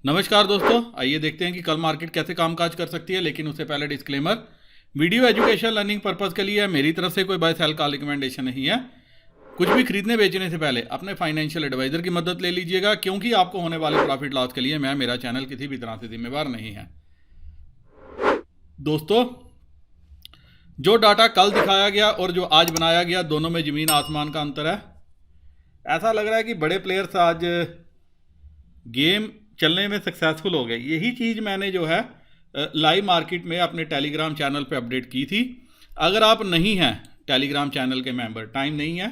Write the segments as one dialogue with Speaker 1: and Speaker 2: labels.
Speaker 1: नमस्कार दोस्तों, आइए देखते हैं कि कल मार्केट कैसे कामकाज कर सकती है। लेकिन उससे पहले disclaimer, video education learning purpose के लिए है। मेरी तरफ से कोई बाय सेल का रिकमेंडेशन नहीं है। कुछ भी खरीदने बेचने से पहले अपने फाइनेंशियल एडवाइजर की मदद ले लीजिएगा, क्योंकि आपको होने वाले प्रॉफिट लॉस के लिए मेरा चैनल किसी भी तरह से जिम्मेवार नहीं है। दोस्तों, जो डाटा कल दिखाया गया और जो आज बनाया गया, दोनों में ज़मीन आसमान का अंतर है। ऐसा लग रहा है कि बड़े प्लेयर्स आज गेम चलने में सक्सेसफुल हो गए। यही चीज़ मैंने जो है लाइव मार्केट में अपने टेलीग्राम चैनल पे अपडेट की थी। अगर आप नहीं हैं टेलीग्राम चैनल के मेंबर, टाइम नहीं है,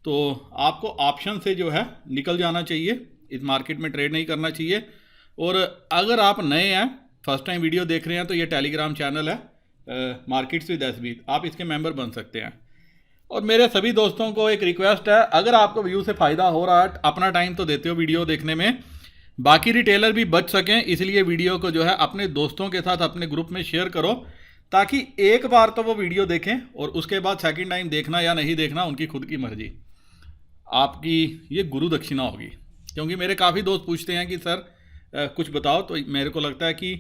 Speaker 1: तो आपको ऑप्शन से जो है निकल जाना चाहिए। इस मार्केट में ट्रेड नहीं करना चाहिए। और अगर आप नए हैं, फर्स्ट टाइम वीडियो देख रहे हैं, तो ये टेलीग्राम चैनल है मार्केट्स विद एसबी, आप इसके मेंबर बन सकते हैं। और मेरे सभी दोस्तों को एक रिक्वेस्ट है, अगर आपको व्यू से फ़ायदा हो रहा है, अपना टाइम तो देते हो वीडियो देखने में, बाकी रिटेलर भी बच सकें, इसलिए वीडियो को जो है अपने दोस्तों के साथ अपने ग्रुप में शेयर करो, ताकि एक बार तो वो वीडियो देखें और उसके बाद सेकंड टाइम देखना या नहीं देखना उनकी खुद की मर्जी। आपकी ये गुरु दक्षिणा होगी। क्योंकि मेरे काफ़ी दोस्त पूछते हैं कि सर कुछ बताओ, तो मेरे को लगता है कि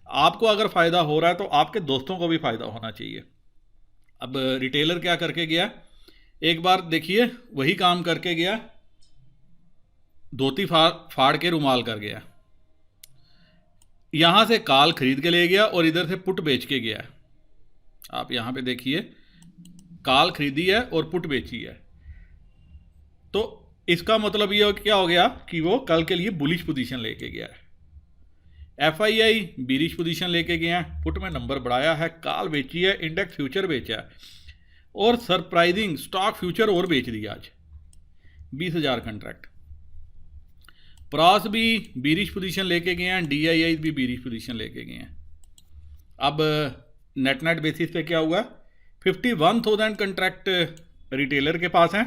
Speaker 1: आपको अगर फ़ायदा हो रहा है तो आपके दोस्तों को भी फ़ायदा होना चाहिए। अब रिटेलर क्या करके गया, एक बार देखिए, वही काम करके गया, धोती फाड़ के रुमाल कर गया। यहाँ से कॉल खरीद के ले गया और इधर से पुट बेच के गया। आप यहाँ पे देखिए, कॉल खरीदी है और पुट बेची है। तो इसका मतलब ये क्या हो गया कि वो कल के लिए बुलिश पोजीशन लेके गया है। एफआईआई बीरिश पोजीशन लेके गया है, पुट में नंबर बढ़ाया है, कॉल बेची है, इंडेक्स फ्यूचर बेचा है, और सरप्राइजिंग स्टॉक फ्यूचर और बेच दिया आज 20,000 कंट्रैक्ट। प्रॉस भी बीरिश पोजीशन लेके गए हैं, डीआईआई भी बीरिश पोजीशन लेके गए हैं। अब नेट बेसिस पे क्या हुआ, 51,000 कंट्रैक्ट रिटेलर के पास हैं,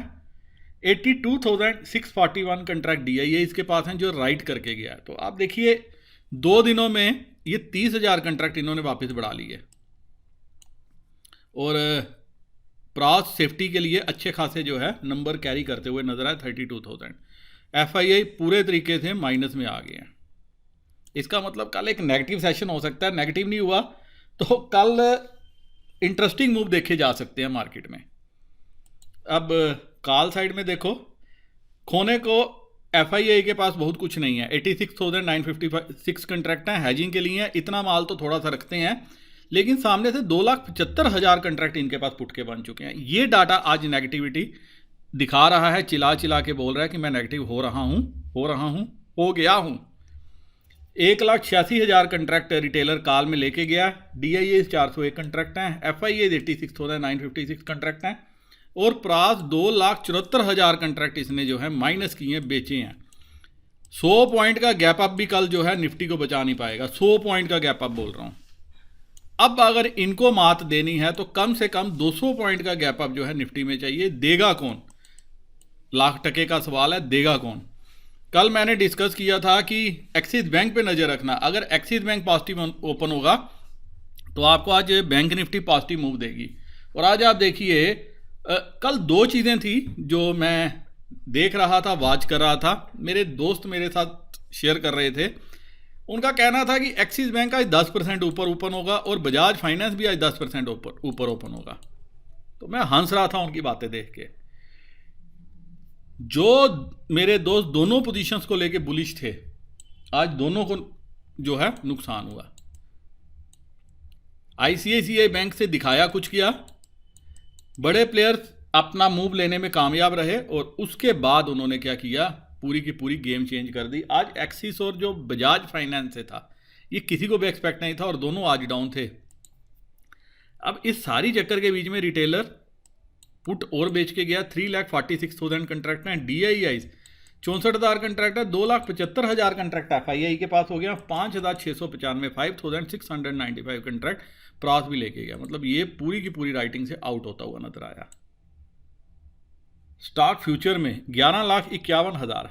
Speaker 1: 82,641 कंट्रैक्ट डीआईआई के पास हैं, जो राइट करके गया है। तो आप देखिए, 2 दिनों में ये 30,000 कंट्रैक्ट इन्होंने वापस बढ़ा लिए। और प्रॉस सेफ्टी के लिए अच्छे खासे जो है नंबर कैरी करते हुए नजर आए, 32,000। एफआईआई पूरे तरीके से माइनस में आ गए हैं। इसका मतलब कल एक नेगेटिव सेशन हो सकता है। नेगेटिव नहीं हुआ तो कल इंटरेस्टिंग मूव देखे जा सकते हैं मार्केट में। अब कॉल साइड में देखो, खोने को एफआईआई के पास बहुत कुछ नहीं है। 86,956 कंट्रैक्ट हैं, हैजिंग के लिए हैं, इतना माल तो थोड़ा सा रखते हैं, लेकिन सामने से 2,75,000 कंट्रैक्ट इनके पास पुट के बन चुके हैं। ये डाटा आज नेगेटिविटी दिखा रहा है, चिल्ला चिल्ला के बोल रहा है कि मैं नेगेटिव हो रहा हूँ, हो गया हूँ। 1,86,000 कंट्रैक्ट रिटेलर कॉल में लेके गया। डीआईए 401 कंट्रैक्ट हैं, एफआईए 86,956 कंट्रैक्ट हैं, और प्रास 2,74,000 कंट्रैक्ट इसने जो है माइनस किए, बेचे हैं। 100 पॉइंट का गैप अप भी कल जो है निफ्टी को बचा नहीं पाएगा। 100 पॉइंट का गैप अप बोल रहा हूँ। अब अगर इनको मात देनी है तो कम से कम 200 पॉइंट का गैप अप जो है निफ्टी में चाहिए। देगा कौन, लाख टके का सवाल है, देगा कौन। कल मैंने डिस्कस किया था कि एक्सिस बैंक पे नज़र रखना। अगर एक्सिस बैंक पॉजिटिव ओपन होगा तो आपको आज बैंक निफ्टी पॉजिटिव मूव देगी। और आज आप देखिए, कल 2 चीज़ें थी जो मैं देख रहा था, वॉच कर रहा था। मेरे दोस्त मेरे साथ शेयर कर रहे थे। उनका कहना था कि एक्सिस बैंक आज 10% ऊपर ओपन होगा और बजाज फाइनेंस भी आज 10% ऊपर ओपन होगा। तो मैं हंस रहा था उनकी बातें देख के। जो मेरे दोस्त दोनों पोजीशंस को लेके बुलिश थे, आज दोनों को जो है नुकसान हुआ। आईसीआईसीआई बैंक से दिखाया कुछ किया, बड़े प्लेयर्स अपना मूव लेने में कामयाब रहे, और उसके बाद उन्होंने क्या किया, पूरी की पूरी गेम चेंज कर दी। आज एक्सिस और जो बजाज फाइनेंस से था, ये किसी को भी एक्सपेक्ट नहीं था, और दोनों आज डाउन थे। अब इस सारी चक्कर के बीच में रिटेलर पुट और बेच के गया। 3,46,000 कंट्रैक्ट हैं, डीआईआई 64,000 कंट्रैक्ट है, 2,75,000 कंट्रैक्ट एफआईआई के पास हो गया, 5,695 5,695 कंट्रैक्ट प्रॉस भी लेके गया। मतलब ये पूरी की पूरी राइटिंग से आउट होता हुआ नजर आया। स्टॉक फ्यूचर में 11,51,000।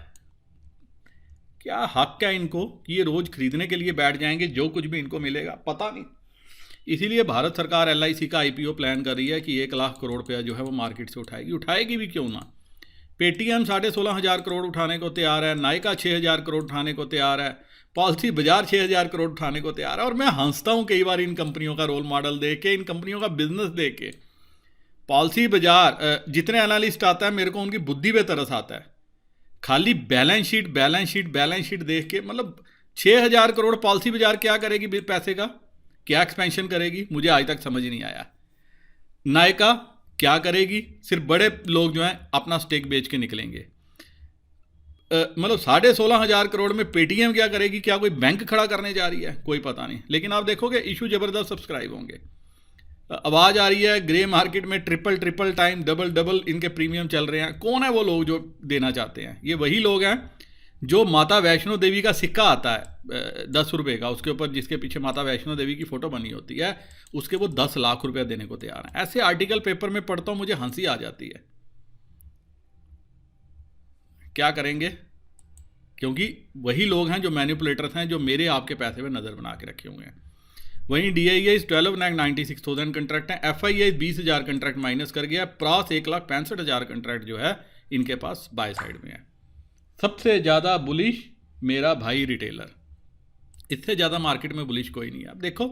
Speaker 1: क्या हक है इनको कि ये रोज खरीदने के लिए बैठ जाएंगे, जो कुछ भी इनको मिलेगा पता नहीं। इसीलिए भारत सरकार एलआईसी का आईपीओ प्लान कर रही है कि 1 लाख करोड़ रुपया जो है वो मार्केट से उठाएगी भी क्यों ना। पेटीएम 16,500 करोड़ उठाने को तैयार है, नायका 6,000 करोड़ उठाने को तैयार है, पॉलिसी बाजार 6,000 करोड़ उठाने को तैयार है। और मैं हंसता हूँ कई बार इन कंपनियों का रोल मॉडल देख के, इन कंपनियों का बिजनेस देख के। पॉलिसी बाजार जितने एनालिस्ट आता है मेरे को उनकी बुद्धि पे तरस आता है। खाली balance sheet balance sheet balance sheet देख के, मतलब 6,000 करोड़ पॉलिसी बाजार क्या करेगी पैसे का, क्या एक्सपेंशन करेगी, मुझे आज तक समझ नहीं आया। नायका क्या करेगी, सिर्फ बड़े लोग जो हैं अपना स्टेक बेच के निकलेंगे। मतलब 16,500 करोड़ में पेटीएम क्या करेगी, क्या कोई बैंक खड़ा करने जा रही है, कोई पता नहीं। लेकिन आप देखोगे इशू जबरदस्त सब्सक्राइब होंगे। आवाज़ आ रही है ग्रे मार्केट में ट्रिपल टाइम डबल इनके प्रीमियम चल रहे हैं। कौन है वो लोग जो देना चाहते हैं? ये वही लोग हैं जो माता वैष्णो देवी का सिक्का आता है 10 रुपये का, उसके ऊपर जिसके पीछे माता वैष्णो देवी की फ़ोटो बनी होती है, उसके वो 10 लाख रुपया देने को तैयार हैं। ऐसे आर्टिकल पेपर में पढ़ता हूँ, मुझे हंसी आ जाती है। क्या करेंगे? क्योंकि वही लोग हैं जो मैनिपुलेटर्स हैं, जो मेरे आपके पैसे पे नज़र बना के रखे हुए हैं। वहीं DII 12,96,000 कंट्रैक्ट हैं, FII 20,000 कंट्रैक्ट माइनस कर गया, प्रास 1,65,000 कंट्रैक्ट जो है इनके पास बाय साइड में है। सबसे ज़्यादा बुलिश मेरा भाई रिटेलर, इससे ज़्यादा मार्केट में बुलिश कोई नहीं है। अब देखो,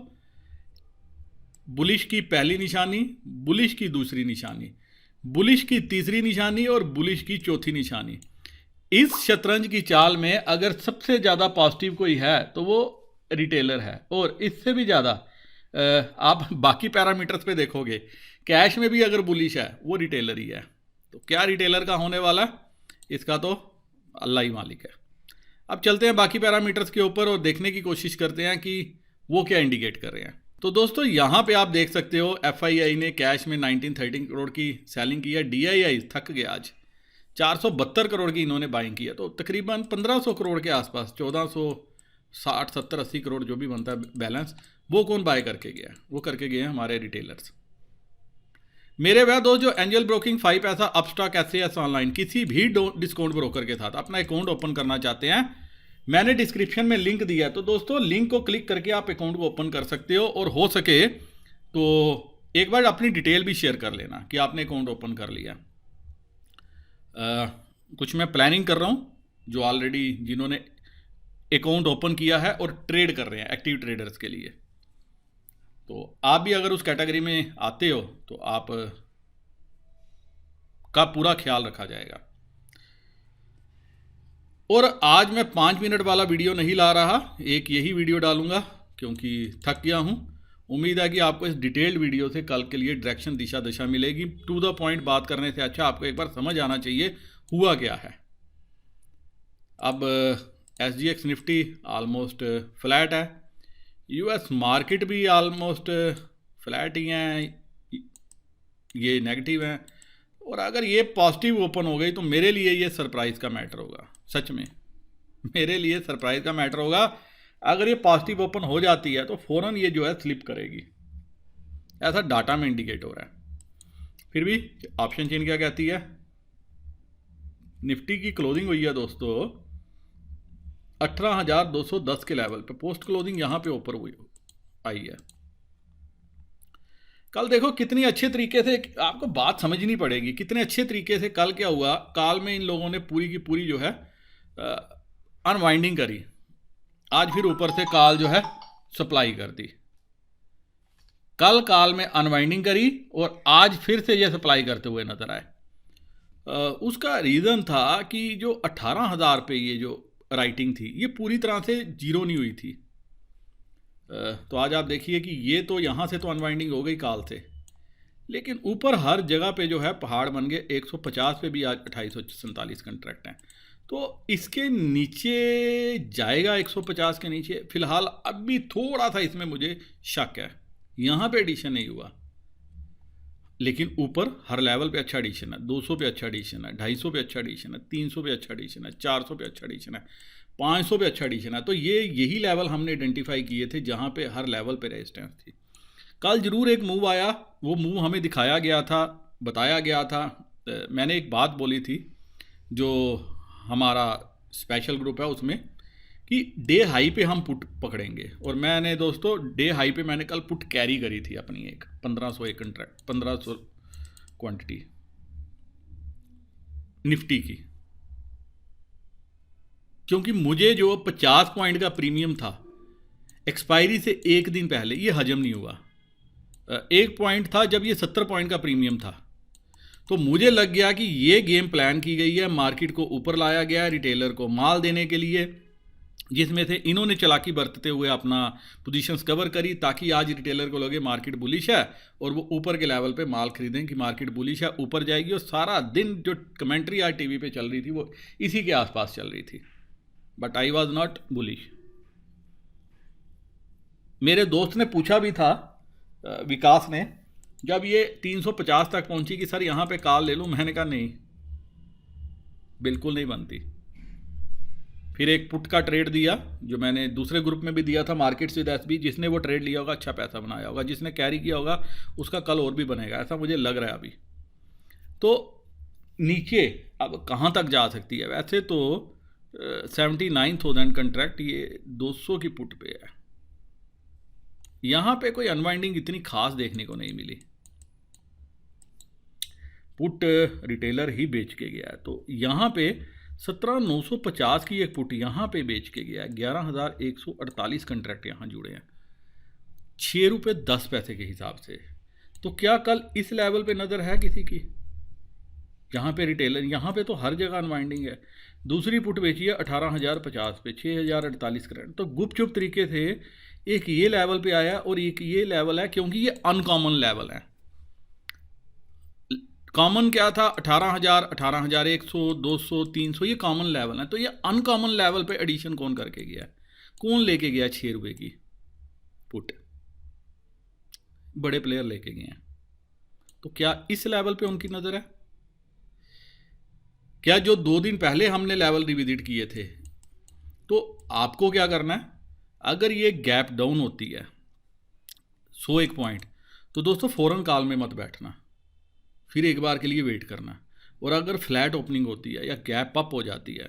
Speaker 1: बुलिश की पहली निशानी, बुलिश की दूसरी निशानी, बुलिश की तीसरी निशानी और बुलिश की चौथी निशानी। इस शतरंज की चाल में अगर सबसे ज़्यादा पॉजिटिव कोई है तो वो रिटेलर है। और इससे भी ज़्यादा आप बाकी पैरामीटर्स पे देखोगे, कैश में भी अगर बुलिश है वो रिटेलर ही है। तो क्या रिटेलर का होने वाला, इसका तो अल्लाह ही मालिक है। अब चलते हैं बाकी पैरामीटर्स के ऊपर और देखने की कोशिश करते हैं कि वो क्या इंडिकेट कर रहे हैं। तो दोस्तों यहाँ पे आप देख सकते हो FII ने कैश में 1913 करोड़ की सेलिंग की है। DII थक गया, आज 472 करोड़ की इन्होंने बाइंग की है। तो तकरीबन 1,500 करोड़ के आसपास, 1,460, 70, 80 करोड़ जो भी बनता है बैलेंस, वो कौन बाय करके गया? वो करके गए हैं हमारे रिटेलर्स। मेरे वह दोस्त जो एंजल ब्रोकिंग 5 पैसा, अपस्टॉक, SAS ऑनलाइन किसी भी डिस्काउंट ब्रोकर के साथ अपना अकाउंट ओपन करना चाहते हैं, मैंने डिस्क्रिप्शन में लिंक दिया है। तो दोस्तों लिंक को क्लिक करके आप अकाउंट को ओपन कर सकते हो। और हो सके तो एक बार अपनी डिटेल भी शेयर कर लेना कि आपने अकाउंट ओपन कर लिया। कुछ मैं प्लानिंग कर रहा हूँ, जो ऑलरेडी जिन्होंने अकाउंट ओपन किया है और ट्रेड कर रहे हैं, एक्टिव ट्रेडर्स के लिए। तो आप भी अगर उस कैटेगरी में आते हो तो आप का पूरा ख्याल रखा जाएगा। और आज मैं 5 मिनट वाला वीडियो नहीं ला रहा, एक यही वीडियो डालूंगा क्योंकि थक गया हूँ। उम्मीद है कि आपको इस डिटेल्ड वीडियो से कल के लिए डायरेक्शन, दिशा दशा मिलेगी। टू द पॉइंट बात करने से अच्छा आपको एक बार समझ आना चाहिए हुआ क्या है। अब SGX निफ्टी ऑलमोस्ट फ्लैट है, US मार्केट भी ऑलमोस्ट फ्लैट ही हैं, ये नेगेटिव हैं। और अगर ये पॉजिटिव ओपन हो गई तो मेरे लिए ये सरप्राइज़ का मैटर होगा। सच में मेरे लिए सरप्राइज़ का मैटर होगा। अगर ये पॉजिटिव ओपन हो जाती है तो फ़ौरन ये जो है स्लिप करेगी, ऐसा डाटा में इंडिकेट हो रहा है। फिर भी ऑप्शन चेन क्या कहती है? निफ्टी की क्लोजिंग हुई है दोस्तों 18,210 के लेवल पे, पोस्ट क्लोजिंग यहाँ पे ऊपर हुई आई है। कल देखो कितनी अच्छे तरीके से, आपको बात समझनी पड़ेगी, कितने अच्छे तरीके से कल क्या हुआ। काल में इन लोगों ने पूरी की पूरी जो है अनवाइंडिंग करी। आज फिर ऊपर से काल जो है सप्लाई कर दी। कल काल में अनवाइंडिंग करी और आज फिर से ये सप्लाई करते हुए नजर आए। उसका रीज़न था कि जो 18,000 पे ये जो राइटिंग थी ये पूरी तरह से जीरो नहीं हुई थी। तो आज आप देखिए कि ये तो यहाँ से तो अनवाइंडिंग हो गई काल से, लेकिन ऊपर हर जगह पे जो है पहाड़ बन गए। 150 पे भी आज 2847 कंट्रैक्ट हैं। तो इसके नीचे जाएगा, 150 के नीचे फिलहाल अभी थोड़ा सा इसमें मुझे शक है। यहाँ पे एडिशन नहीं हुआ, लेकिन ऊपर हर लेवल पे अच्छा एडिशन है। 200 पे अच्छा एडिशन है, 250 पे अच्छा एडिशन है, 300 पे अच्छा एडिशन है, 400 पे अच्छा एडिशन है, 500 पे अच्छा एडिशन है। तो ये यही लेवल हमने आइडेंटिफाई किए थे जहाँ पे हर लेवल पे रेजिस्टेंस थी। कल जरूर एक मूव आया, वो मूव हमें दिखाया गया था, बताया गया था। मैंने एक बात बोली थी जो हमारा स्पेशल ग्रुप है उसमें, कि डे हाई पे हम पुट पकड़ेंगे। और मैंने दोस्तों डे हाई पे मैंने कल पुट कैरी करी थी अपनी एक 1500 एक कंट्रैक्ट, 1500 क्वांटिटी। निफ्टी की, क्योंकि मुझे जो 50 पॉइंट का प्रीमियम था एक्सपायरी से एक दिन पहले, ये हजम नहीं हुआ। एक पॉइंट था जब ये 70 पॉइंट का प्रीमियम था, तो मुझे लग गया कि ये गेम प्लान की गई है, मार्केट को ऊपर लाया गया है रिटेलर को माल देने के लिए, जिसमें से इन्होंने चालाकी बरतते हुए अपना पोजीशंस कवर करी ताकि आज रिटेलर को लगे मार्केट बुलिश है और वो ऊपर के लेवल पे माल खरीदें कि मार्केट बुलिश है, ऊपर जाएगी। और सारा दिन जो कमेंट्री आज टीवी पे चल रही थी वो इसी के आसपास चल रही थी, but I was not bullish. मेरे दोस्त ने पूछा भी था, विकास ने, जब ये 350 तक पहुंची कि सर यहाँ पे कॉल ले लूँ, मैंने कहा नहीं, बिल्कुल नहीं बनती। फिर एक पुट का ट्रेड दिया जो मैंने दूसरे ग्रुप में भी दिया था, मार्केट्स विद एसबी। जिसने वो ट्रेड लिया होगा अच्छा पैसा बनाया होगा, जिसने कैरी किया होगा उसका कल और भी बनेगा, ऐसा मुझे लग रहा है अभी। तो नीचे अब कहाँ तक जा सकती है? वैसे तो 79,000 कंट्रैक्ट ये 200 की पुट पे है, यहाँ पे कोई अनवाइंडिंग इतनी खास देखने को नहीं मिली। पुट रिटेलर ही बेच के गया है, तो यहाँ पे 17,950 की एक पुट यहाँ पे बेच के गया है। 11,148 कंट्रैक्ट यहाँ जुड़े हैं, ₹6.10 के हिसाब से। तो क्या कल इस लेवल पे नज़र है किसी की? यहाँ पे रिटेलर, यहाँ पे तो हर जगह अनवाइंडिंग है। दूसरी पुट बेची है 18,050 पे, 6,048 करंट। तो गुपचुप तरीके से एक ये लेवल पे आया और एक ये लेवल है, क्योंकि ये अनकॉमन लेवल है। कॉमन क्या था? 18,000, 18,100, 200, 300, ये कॉमन लेवल है। तो ये अनकॉमन लेवल पे एडिशन कौन करके गया? कौन लेके गया ₹6 की पुट? बड़े प्लेयर लेके गए हैं। तो क्या इस लेवल पे उनकी नज़र है? क्या जो 2 दिन पहले हमने लेवल रिविजिट किए थे, तो आपको क्या करना है? अगर ये गैप डाउन होती है 101 पॉइंट, तो दोस्तों फ़ौरन कॉल में मत बैठना, फिर एक बार के लिए वेट करना। और अगर फ्लैट ओपनिंग होती है या गैप अप हो जाती है,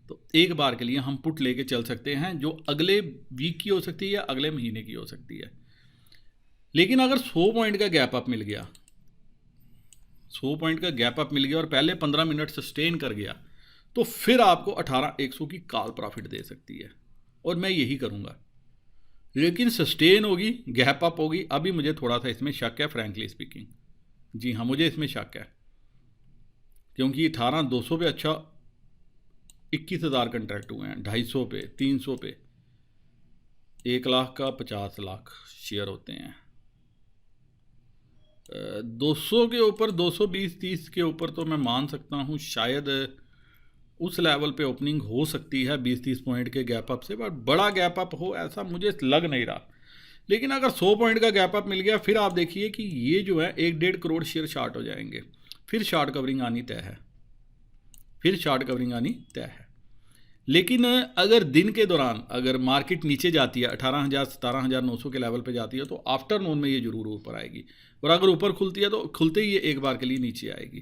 Speaker 1: तो एक बार के लिए हम पुट लेके चल सकते हैं, जो अगले वीक की हो सकती है या अगले महीने की हो सकती है। लेकिन अगर 100 पॉइंट का गैप अप मिल गया, 100 पॉइंट का गैप अप मिल गया और पहले 15 मिनट सस्टेन कर गया, तो फिर आपको 18,100 की कॉल प्रॉफिट दे सकती है, और मैं यही करूँगा। लेकिन सस्टेन होगी, गैप अप होगी, अभी मुझे थोड़ा सा इसमें शक है, फ्रैंकली स्पीकिंग। जी हाँ, मुझे इसमें शक है, क्योंकि 18,200 पे अच्छा 21,000 कंट्रैक्ट हुए हैं, 250 पे, 300 पे, 1 लाख का 50 लाख शेयर होते हैं। 200 के ऊपर, 220-30 के ऊपर तो मैं मान सकता हूँ शायद उस लेवल पे ओपनिंग हो सकती है 20-30 पॉइंट के गैप अप से, बट बड़ा गैप अप हो ऐसा मुझे लग नहीं रहा। लेकिन अगर 100 पॉइंट का गैप अप मिल गया, फिर आप देखिए कि ये जो है 1-1.5 करोड़ शेयर शॉर्ट हो जाएंगे, फिर शॉर्ट कवरिंग आनी तय है, फिर शॉर्ट कवरिंग आनी तय है। लेकिन अगर दिन के दौरान अगर मार्केट नीचे जाती है, 18,000, 17,900 के लेवल पे जाती है, तो आफ्टरनून में ये जरूर ऊपर आएगी, और अगर ऊपर खुलती है तो खुलते ही ये एक बार के लिए नीचे आएगी।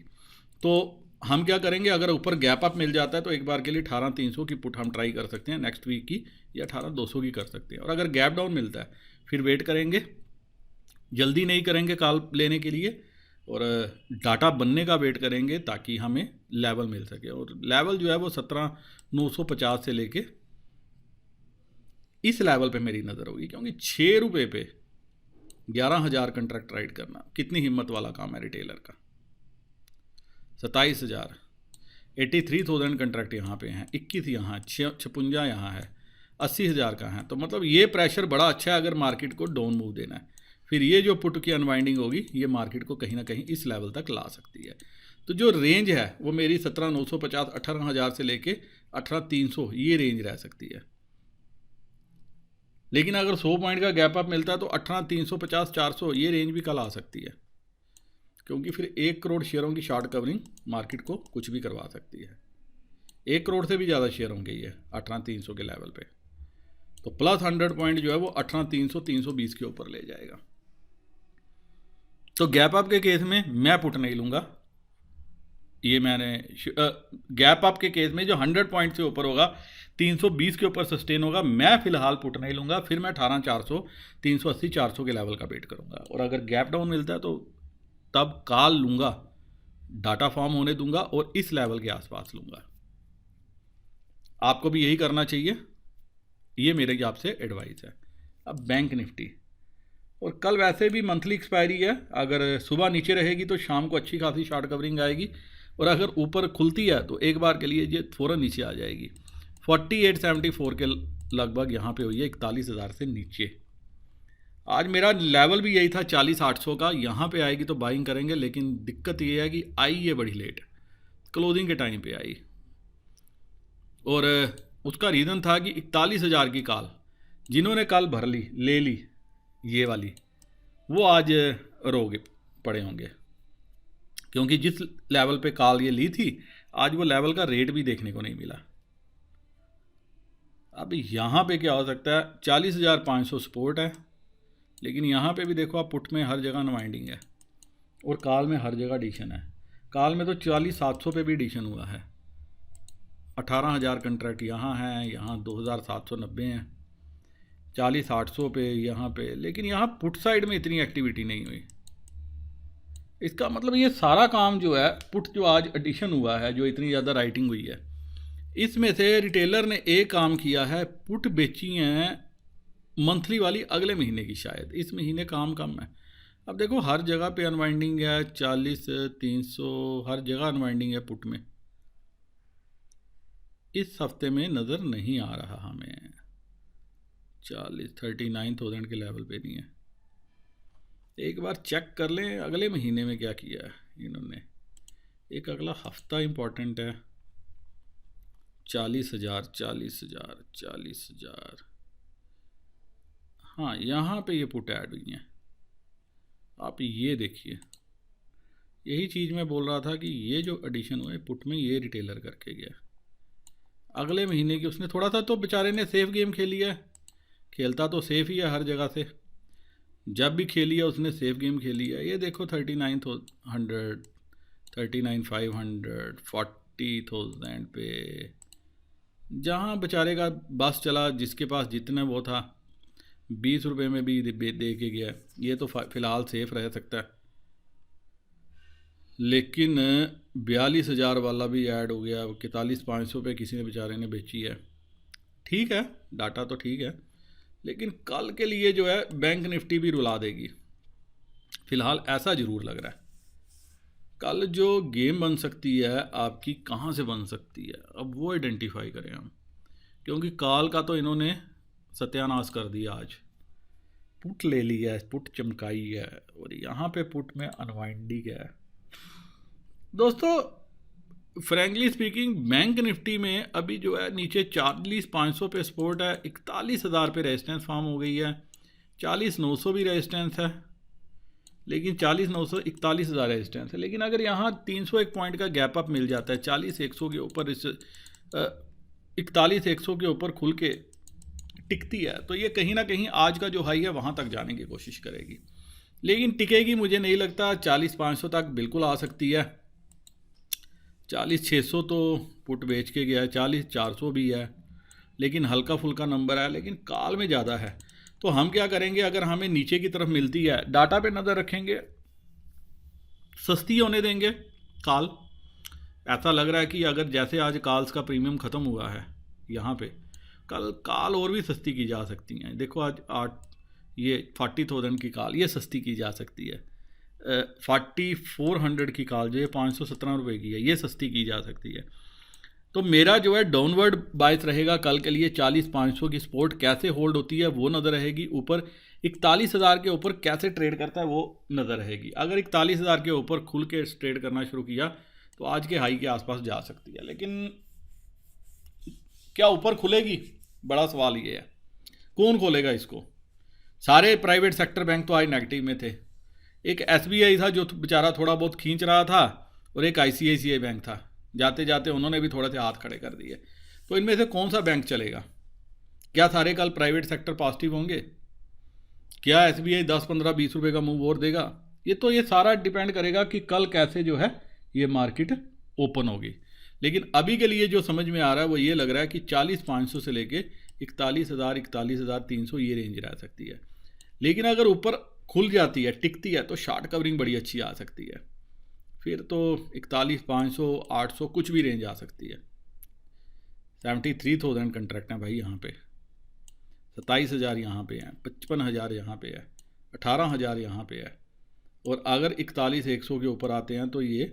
Speaker 1: तो हम क्या करेंगे? अगर ऊपर गैप अप मिल जाता है तो एक बार के लिए 18,300 की पुट हम ट्राई कर सकते हैं नेक्स्ट वीक की, या 18,200 की कर सकते हैं। और अगर गैप डाउन मिलता है फिर वेट करेंगे, जल्दी नहीं करेंगे कॉल लेने के लिए, और डाटा बनने का वेट करेंगे ताकि हमें लेवल मिल सके। और लेवल जो है वो 17,950 से लेके इस लेवल पे मेरी नज़र होगी, क्योंकि ₹6 पे 11,000 कंट्रैक्ट राइड करना कितनी हिम्मत वाला काम है रिटेलर का। 27,000, 83,000 कंट्रैक्ट यहाँ पे हैं, 21 यहाँ, 56 यहाँ है, 80,000 का है। तो मतलब ये प्रेशर बड़ा अच्छा है अगर मार्केट को डाउन मूव देना है। फिर ये जो पुट की अनवाइंडिंग होगी ये मार्केट को कहीं ना कहीं इस लेवल तक ला सकती है। तो जो रेंज है वो मेरी 17,950, 18,000 से लेके 18,300 ये रेंज रह सकती है। लेकिन अगर 100 पॉइंट का गैप अप मिलता है तो 18,350, 400 ये रेंज भी कल आ सकती है, क्योंकि फिर 1 करोड़ शेयरों की शॉर्ट कवरिंग मार्केट को कुछ भी करवा सकती है। 1 करोड़ से भी ज़्यादा शेयर होंगे ये 18,300 के लेवल पे, तो प्लस 100 पॉइंट जो है वो 18,300, 320 के ऊपर ले जाएगा। तो गैप अप के केस में मैं पुट नहीं लूँगा, ये मैंने गैप अप के केस में जो 100 पॉइंट से ऊपर होगा, 320 के ऊपर सस्टेन होगा, मैं फिलहाल पुट नहीं लूँगा। फिर मैं 18,400, 380, 400 के लेवल का वेट करूँगा, और अगर गैप डाउन मिलता है तो तब कॉल लूँगा डाटा फॉर्म होने दूंगा और इस लेवल के आसपास लूँगा। आपको भी यही करना चाहिए, ये मेरे आपसे एडवाइस है। अब बैंक निफ्टी, और कल वैसे भी मंथली एक्सपायरी है, अगर सुबह नीचे रहेगी तो शाम को अच्छी खासी शॉर्ट कवरिंग आएगी, और अगर ऊपर खुलती है तो एक बार के लिए ये फ़ौरन नीचे आ जाएगी। 4874 के लगभग यहाँ पे हुई है, 41,000 से नीचे। आज मेरा लेवल भी यही था 40,800 का, यहाँ पे आएगी तो बाइंग करेंगे, लेकिन दिक्कत ये है कि आई ये बड़ी लेट, क्लोजिंग के टाइम पे आई, और उसका रीज़न था कि 41,000 की कॉल जिन्होंने कल भर ली, ले ली ये वाली, वो आज रोगे पड़े होंगे, क्योंकि जिस लेवल पे कॉल ये ली थी आज वो लेवल का रेट भी देखने को नहीं मिला। अब यहाँ पे क्या हो सकता है, 40,500 सपोर्ट है, लेकिन यहाँ पे भी देखो आप, पुट में हर जगह अनवाइंडिंग है और कॉल में हर जगह एडिशन है। कॉल में तो 40,700 पे भी एडिशन हुआ है, 18,000 कंट्रैक्ट यहाँ है, यहाँ 2,790 हैं, 40,800 पे यहाँ पे, लेकिन यहाँ पुट साइड में इतनी एक्टिविटी नहीं हुई। इसका मतलब ये सारा काम जो है, पुट जो आज एडिशन हुआ है, जो इतनी ज़्यादा राइटिंग हुई है, इसमें से रिटेलर ने एक काम किया है, पुट बेची हैं मंथली वाली अगले महीने की, शायद इस महीने काम कम है। अब देखो हर जगह पे अनवाइंडिंग है, 40,300 हर जगह अनवाइंडिंग है पुट में। इस हफ्ते में नज़र नहीं आ रहा हमें 39,000 के लेवल पे नहीं है। एक बार चेक कर लें अगले महीने में क्या किया है इन्होंने। एक अगला हफ्ता इम्पॉर्टेंट है, 40,000 40,000 40,000, हाँ यहाँ पे ये पुट ऐड हुई हैं। आप ये देखिए, यही चीज़ मैं बोल रहा था कि ये जो एडिशन हुए पुट में, ये रिटेलर करके गया अगले महीने की। उसने थोड़ा सा तो बेचारे ने सेफ गेम खेली है, खेलता तो सेफ ही है हर जगह से, जब भी खेली है उसने सेफ गेम खेली है। ये देखो 39,100 39,500 40,000 पे, जहाँ बेचारे का बस चला, जिसके पास जितना वो था 20 रुपये में भी दे के गया। ये तो फ़िलहाल सेफ रह सकता है, लेकिन 42,000 वाला भी ऐड हो गया, 41,500 पे किसी ने बेचारे ने बेची है। ठीक है, डाटा तो ठीक है, लेकिन कल के लिए जो है बैंक निफ्टी भी रुला देगी, फ़िलहाल ऐसा ज़रूर लग रहा है। कल जो गेम बन सकती है आपकी, कहाँ से बन सकती है, अब वो आइडेंटिफाई करें हम, क्योंकि कॉल का तो इन्होंने सत्यानाश कर दिया। आज पुट ले लिया है, पुट चमकाई है, और यहाँ पे पुट में अनवाइंडिंग है। दोस्तों फ्रैंकली स्पीकिंग, बैंक निफ्टी में अभी जो है नीचे 40,500 पे सपोर्ट है, 41,000 पे रेजिस्टेंस फॉर्म हो गई है, 40,900 भी रेजिस्टेंस है, लेकिन 40,900 41,000 रेजिस्टेंस है। लेकिन अगर यहाँ 301 पॉइंट का गैप अप मिल जाता है, 40,100 के ऊपर, इस 41,100 के ऊपर खुल के टिकती है, तो ये कहीं ना कहीं आज का जो हाई है वहाँ तक जाने की कोशिश करेगी, लेकिन टिकेगी मुझे नहीं लगता। 40,500 तक बिल्कुल आ सकती है, 40,600 तो पुट बेच के गया है, 40,400 भी है, लेकिन हल्का फुल्का नंबर है, लेकिन कॉल में ज़्यादा है। तो हम क्या करेंगे, अगर हमें नीचे की तरफ मिलती है, डाटा पे नज़र रखेंगे, सस्ती होने देंगे कॉल। ऐसा लग रहा है कि अगर जैसे आज कॉल्स का प्रीमियम ख़त्म हुआ है यहाँ पे, कल कॉल और भी सस्ती की जा सकती हैं। देखो आज 40,000 की कॉल ये सस्ती की जा सकती है, 4400 की कॉल जो है 517 रुपये की है, ये सस्ती की जा सकती है। तो मेरा जो है डाउनवर्ड बायस रहेगा कल के लिए। 40,500 की सपोर्ट कैसे होल्ड होती है वो नज़र रहेगी, ऊपर 41,000 के ऊपर कैसे ट्रेड करता है वो नज़र रहेगी। अगर 41,000 के ऊपर खुल के ट्रेड करना शुरू किया तो आज के हाई के आसपास जा सकती है, लेकिन क्या ऊपर खुलेगी, बड़ा सवाल ये है। कौन खोलेगा इसको? सारे प्राइवेट सेक्टर बैंक तो आज नेगेटिव में थे, एक SBI था जो बेचारा थोड़ा बहुत खींच रहा था, और एक ICICI बैंक था, जाते जाते उन्होंने भी थोड़े से हाथ खड़े कर दिए। तो इनमें से कौन सा बैंक चलेगा? क्या सारे कल प्राइवेट सेक्टर पॉजिटिव होंगे? क्या SBI 10, 15, 20 रुपये का मूव और देगा? ये सारा डिपेंड करेगा कि कल कैसे जो है ये मार्केट ओपन होगी। लेकिन अभी के लिए जो समझ में आ रहा है वो ये लग रहा है कि 40,500 से लेके 41,000 41,300 ये रेंज रह सकती है। लेकिन अगर ऊपर खुल जाती है, टिकती है, तो शॉर्ट कवरिंग बड़ी अच्छी आ सकती है। फिर तो 41,500 800 कुछ भी रेंज आ सकती है। 73,000 कंट्रैक्ट हैं भाई यहाँ पे, 27,000 यहाँ पे हैं, 55,000 यहाँ पे है, 18,000 यहाँ पे है, और अगर 41,100 के ऊपर आते हैं तो ये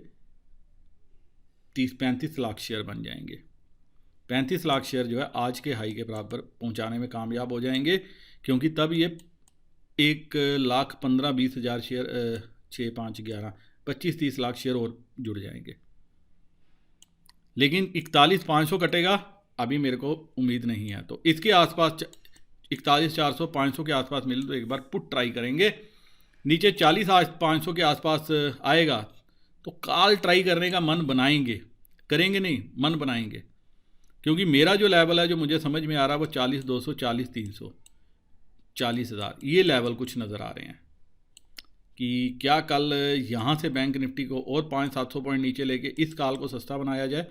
Speaker 1: 30-35 लाख शेयर बन जाएंगे। 35 लाख शेयर जो है आज के हाई के बराबर पहुंचाने में कामयाब हो जाएंगे, क्योंकि तब ये 1,15,20,000 शेयर 6 5 11 25-30 लाख शेयर और जुड़ जाएंगे। लेकिन 41,500 कटेगा अभी मेरे को उम्मीद नहीं है, तो इसके आसपास 41,400 500 के आसपास मिले तो एक बार पुट ट्राई करेंगे। नीचे 40,500 के आसपास आएगा तो कॉल ट्राई करने का मन बनाएंगे, करेंगे नहीं, मन बनाएंगे, क्योंकि मेरा जो लेवल है जो मुझे समझ में आ रहा है वो 40,200 40,300 40,000 ये लेवल कुछ नज़र आ रहे हैं कि क्या कल यहाँ से बैंक निफ्टी को और 500-700 पॉइंट नीचे लेके इस कॉल को सस्ता बनाया जाए,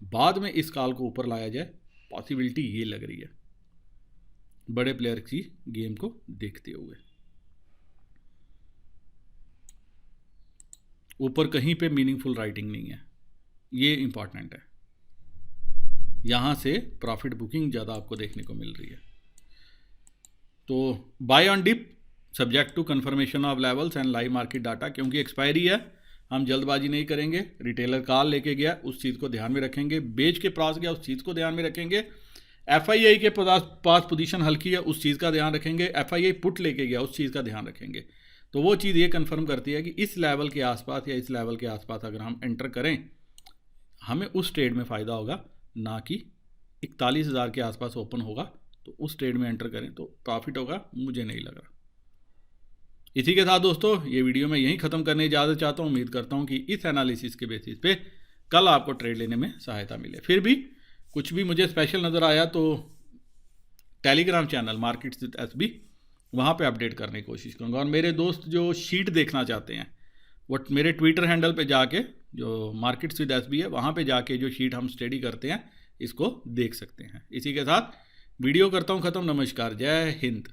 Speaker 1: बाद में इस कॉल को ऊपर लाया जाए। पॉसिबिलिटी ये लग रही है बड़े प्लेयर की गेम को देखते हुए। ऊपर कहीं पे मीनिंगफुल राइटिंग नहीं है, ये इंपॉर्टेंट है। यहाँ से प्रॉफिट बुकिंग ज़्यादा आपको देखने को मिल रही है। तो buy on dip subject to confirmation of levels and live market data, क्योंकि एक्सपायरी है, हम जल्दबाजी नहीं करेंगे। रिटेलर कॉल लेके गया उस चीज़ को ध्यान में रखेंगे, बेच के पास गया उस चीज़ को ध्यान में रखेंगे, FII के पास पोजीशन हल्की है उस चीज़ का ध्यान रखेंगे, FII पुट लेके गया उस चीज़ का ध्यान रखेंगे। तो वो चीज़ ये कंफर्म करती है कि इस लेवल के आसपास या इस लेवल के आसपास अगर हम एंटर करें हमें उस ट्रेड में फ़ायदा होगा, ना कि 41,000 के आसपास ओपन होगा तो उस ट्रेड में एंटर करें तो प्रॉफिट होगा, मुझे नहीं लग रहा। इसी के साथ दोस्तों ये वीडियो मैं यहीं ख़त्म करने इजाज़त चाहता हूँ। उम्मीद करता हूँ कि इस एनालिसिस के बेसिस पे कल आपको ट्रेड लेने में सहायता मिले। फिर भी कुछ भी मुझे स्पेशल नज़र आया तो Telegram channel markets with SB वहाँ पे अपडेट करने की कोशिश करूँगा। और मेरे दोस्त जो शीट देखना चाहते हैं वो मेरे ट्विटर हैंडल पे जाके, जो मार्केट्स विद SB है, वहाँ पे जाके जो शीट हम स्टडी करते हैं इसको देख सकते हैं। इसी के साथ वीडियो करता हूँ ख़त्म। नमस्कार, जय हिंद।